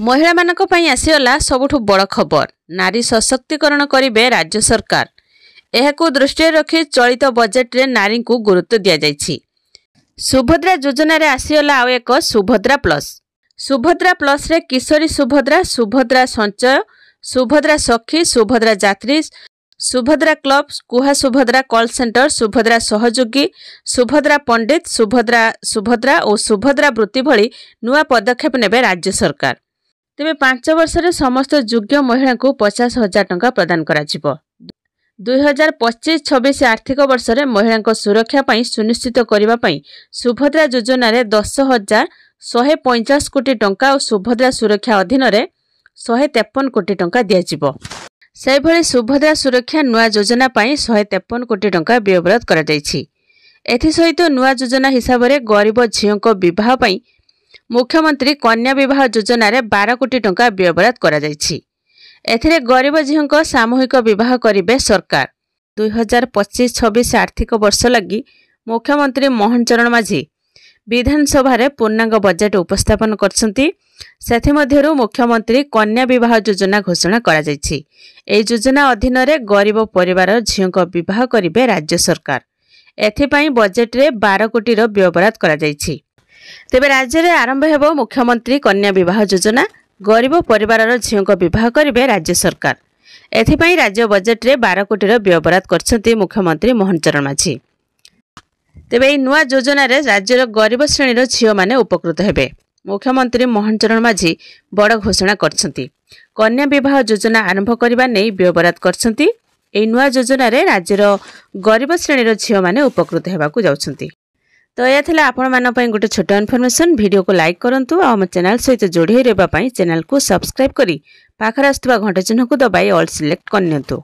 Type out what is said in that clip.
महिला मानक पई आसीगला सबुठु बड़ खबर। नारी सशक्तिकरण करिबे राज्य सरकार। एहाकु दृष्टि रखी चलित बजेट रे नारी को गुरुत्व दिया जायछि। सुभद्रा योजना रे आसीगला आउ एक सुभद्रा प्लस। सुभद्रा प्लस रे किशोरी सुभद्रा, सुभद्रा संचय, सुभद्रा सखी, सुभद्रा यात्री, सुभद्रा क्लब, कुहा सुभद्रा कॉल सेंटर, सुभद्रा सहयोगी, सुभद्रा पंडित, सुभद्रा और सुभद्रा वृत्ति भली नुआ पदक्षेप नेबे राज्य सरकार। तेबे 5 वर्ष रे समस्त योग्य महिला को 50,000 टंका प्रदान करा जिवो। 2025-26 आर्थिक वर्ष रे महिला सुरक्षा पई सुनिश्चित करिबा पई सुभद्रा योजना रे 10,150 कोटी टंका और सुभद्रा सुरक्षा अधीन रे 153 कोटी टंका दिया जिवो। से भली सुभद्रा सुरक्षा नुआ योजना पई 153 कोटी टंका व्ययबराद करा जायछि। एथि सहित नुआ योजना हिसाब रे गरीब झियों विवाह पई मुख्यमंत्री कन्या विवाह योजना रे 12 कोटी टंका व्ययबराद करा जायछि। एथिरे गरीब झियों सामूहिक विवाह करिबे सरकार। 2025-26 आर्थिक वर्ष लगी मुख्यमंत्री मोहन चरण माझी विधानसभा रे पूर्णांग बजेट उपस्थापन करछंती। सेथि मध्यरु मुख्यमंत्री कन्या विवाह योजना घोषणा करा जायछि। एई योजना अधीन रे गरीब परिवार झियों विवाह करिबे राज्य सरकार। एथिपई बजेट रे 12 कोटी रो व्ययबराद करा जायछि। तेबे राज्य रे आरंभ हेबो मुख्यमंत्री कन्या विवाह योजना। गरीब परिवार झियों विवाह करिबे राज्य सरकार। एथिपई राज्य बजेट रे 12 कोटी रो व्ययबराद करछंती मुख्यमंत्री मोहन चरण माझी। तेबे एई नुआ योजना रे राज्यर गरीब श्रेणी रो झियो माने उपकृत हेबे। मुख्यमंत्री मोहन चरण माझी बड़ घोषणा करछंती। कन्या विवाह योजना आरंभ करबा नै व्ययबराद करछंती। एई नुआ योजना रे राज्यर गरीब श्रेणी रो झियो माने उपकृत हेबाकू जाउछंती। तो यह थिला आपण मान पई गोटे छोट इन्फॉर्मेशन। वीडियो को लाइक करंतु आ हम चैनल सहित जोड़ी रहबा पई चैनल को सब्सक्राइब करी पाखर आस्तबा घंटा चिन्ह को दबाई ऑल सिलेक्ट करनियंतु।